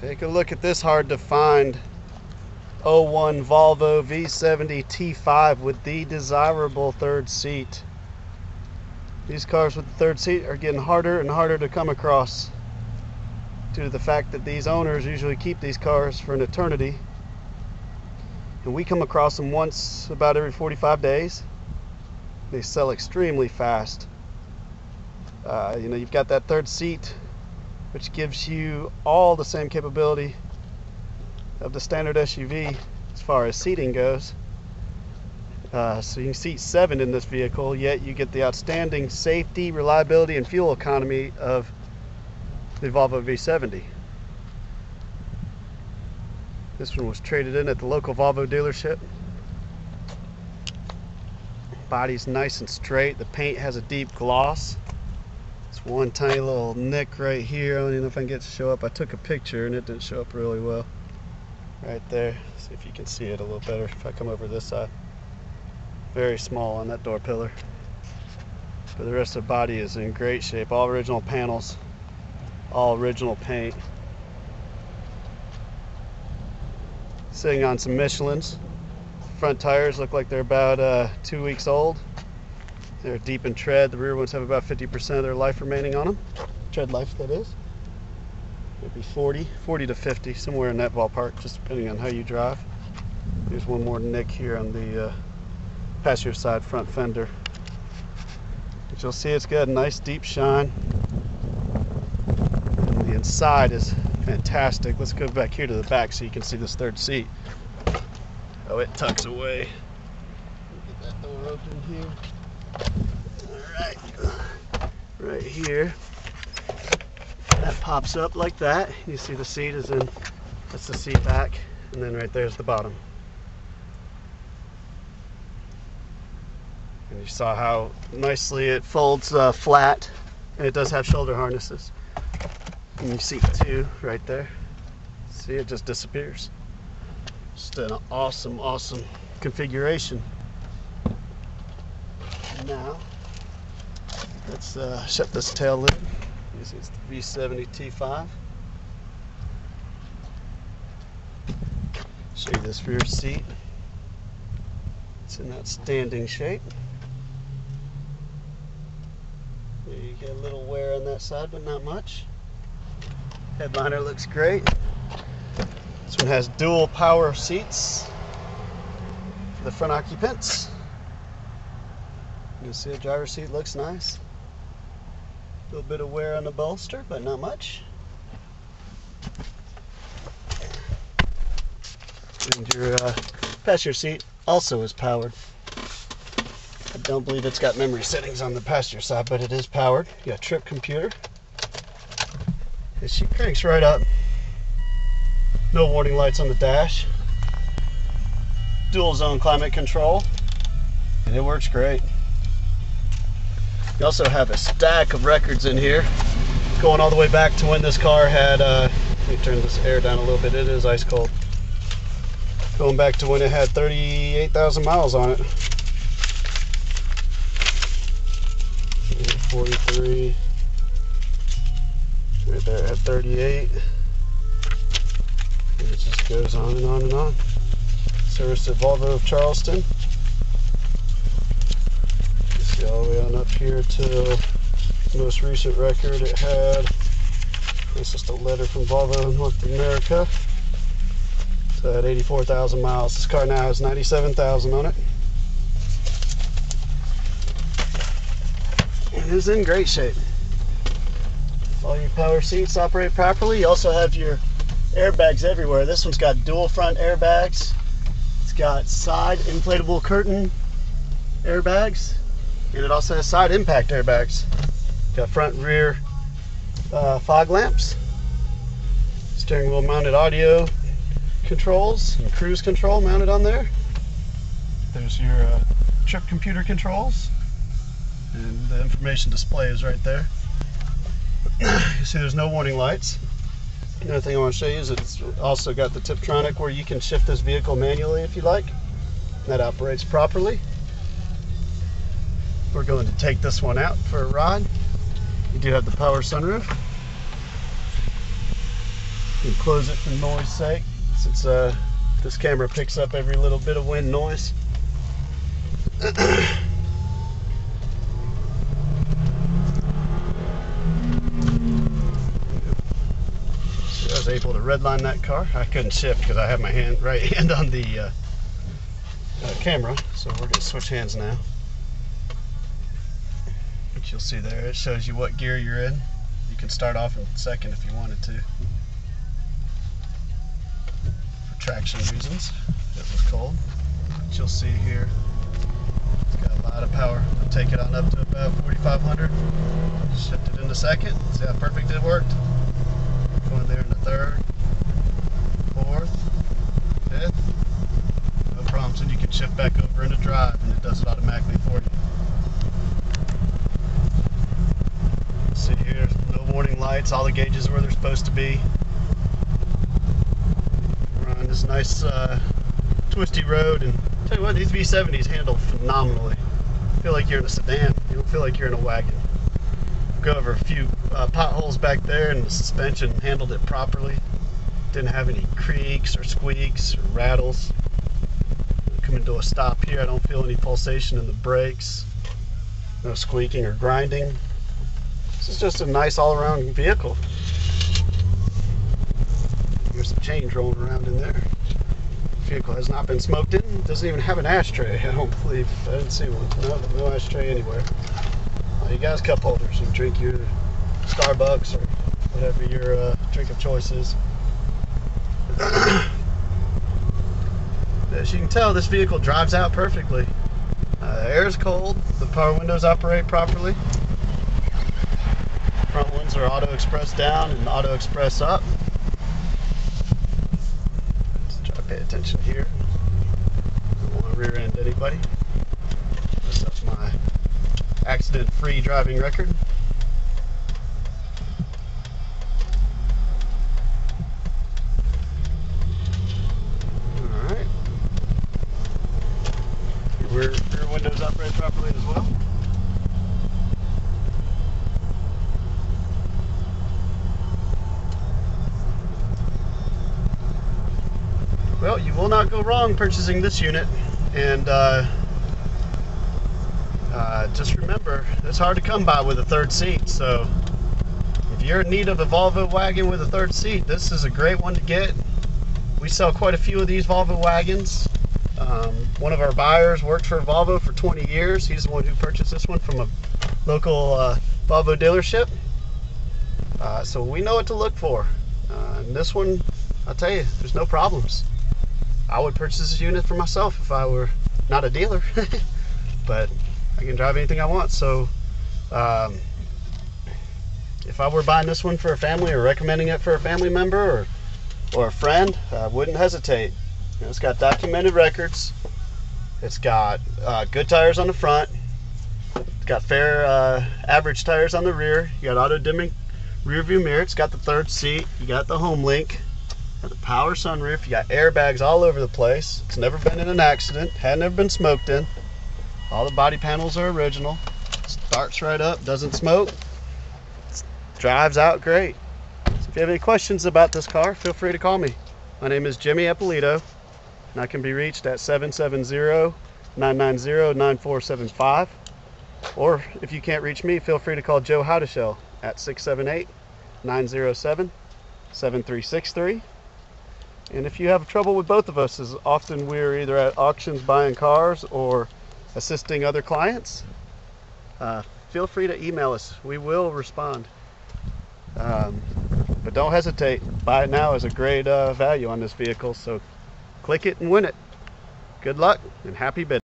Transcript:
Take a look at this hard to find '01 Volvo V70 T5 with the desirable third seat. These cars with the third seat are getting harder and harder to come across due to the fact that these owners usually keep these cars for an eternity. And we come across them once about every 45 days. They sell extremely fast. You've got that third seat, which gives you all the same capability of the standard SUV as far as seating goes. So you can seat 7 in this vehicle, yet you get the outstanding safety, reliability, and fuel economy of the Volvo V70. This one was traded in at the local Volvo dealership. Body's nice and straight. The paint has a deep gloss. It's one tiny little nick right here. I don't even know if I can get it to show up. I took a picture and it didn't show up really well. Right there. See if you can see it a little better if I come over this side. Very small on that door pillar. But the rest of the body is in great shape. All original panels. All original paint. Sitting on some Michelins. Front tires look like they're about 2 weeks old. They're deep in tread. The rear ones have about 50% of their life remaining on them. Tread life, that is. Maybe 40 to 50, somewhere in that ballpark, just depending on how you drive. Here's one more nick here on the passenger side front fender. But you'll see it's got a nice deep shine. And the inside is fantastic. Let's go back here to the back so you can see this third seat. Oh, it tucks away. Get that door open here. Alright. Right here. That pops up like that. You see the seat is in, that's the seat back. And then right there's the bottom. And you saw how nicely it folds flat. And it does have shoulder harnesses. And you see two right there. See, it just disappears. Just an awesome configuration. Now, let's shut this tail lid. You see it's the V70 T5. Show you this rear seat. It's in outstanding shape. You get a little wear on that side, but not much. Headliner looks great. This one has dual power seats for the front occupants. You can see the driver's seat looks nice. A little bit of wear on the bolster, but not much. And your passenger seat also is powered. I don't believe it's got memory settings on the passenger side, but it is powered. You got a trip computer. And she cranks right up. No warning lights on the dash. Dual zone climate control. And it works great. You also have a stack of records in here, going all the way back to when this car had, let me turn this air down a little bit, it is ice cold. Going back to when it had 38,000 miles on it. 43, right there at 38. And it just goes on and on and on. Serviced at Volvo of Charleston. See all the way on up here to the most recent record it had. It's just a letter from Volvo in North America. So at 84,000 miles. This car now has 97,000 on it. It is in great shape. All your power seats operate properly. You also have your airbags everywhere. This one's got dual front airbags. It's got side inflatable curtain airbags. And it also has side impact airbags. Got front and rear fog lamps. Steering wheel mounted audio controls and cruise control mounted on there. There's your trip computer controls. And the information display is right there. You see there's no warning lights. Another thing I want to show you is it's also got the Tiptronic where you can shift this vehicle manually if you like. That operates properly. We're going to take this one out for a ride. You do have the power sunroof. You can close it for noise sake, since this camera picks up every little bit of wind noise. I was able to redline that car. I couldn't shift because I have my right hand on the camera, so we're going to switch hands now. Which you'll see there, it shows you what gear you're in. You can start off in second if you wanted to, for traction reasons. It was cold. But you'll see here, it's got a lot of power. I'll take it on up to about 4,500. Shift it into second. See how perfect it worked? Going there in the third, fourth, fifth. No problems. And you can shift back over into drive, and it does it automatically for you. See here, no warning lights. All the gauges where they're supposed to be. We're on this nice twisty road, and I'll tell you what, these V70s handle phenomenally. You feel like you're in a sedan. You don't feel like you're in a wagon. Go over a few potholes back there, and the suspension handled it properly. Didn't have any creaks or squeaks or rattles. Coming to a stop here, I don't feel any pulsation in the brakes. No squeaking or grinding. This is just a nice all-around vehicle. There's some change rolling around in there. The vehicle has not been smoked in. It doesn't even have an ashtray, I don't believe. I didn't see one. No ashtray anywhere. You guys, cup holders, you drink your Starbucks or whatever your drink of choice is. As you can tell, this vehicle drives out perfectly. The air is cold, the power windows operate properly. Front ones are auto express down and auto express up. Just try to pay attention here. Don't want to rear end anybody. Mess up my accident-free driving record. Alright. Rear windows operate properly as well. Well, you will not go wrong purchasing this unit, and just remember, it's hard to come by with a third seat, so if you're in need of a Volvo wagon with a third seat, this is a great one to get. We sell quite a few of these Volvo wagons. One of our buyers worked for Volvo for 20 years. He's the one who purchased this one from a local Volvo dealership. So we know what to look for. And this one, I'll tell you, there's no problems. I would purchase this unit for myself if I were not a dealer. But I can drive anything I want. So if I were buying this one for a family or recommending it for a family member or a friend, I wouldn't hesitate. You know, it's got documented records. It's got good tires on the front. It's got fair average tires on the rear. You got auto dimming rear view mirror. It's got the third seat. You got the home link. Got the power sunroof. You got airbags all over the place. It's never been in an accident. Had never been smoked in. All the body panels are original. Starts right up. Doesn't smoke. Drives out great. So if you have any questions about this car, feel free to call me. My name is Jimmy Eppolito, and I can be reached at 770-990-9475. Or if you can't reach me, feel free to call Joe Howdeshell at 678-907-7363. And if you have trouble with both of us, as often we're either at auctions buying cars or assisting other clients, feel free to email us. We will respond. But don't hesitate. Buy it now is a great value on this vehicle, so click it and win it. Good luck and happy bidding.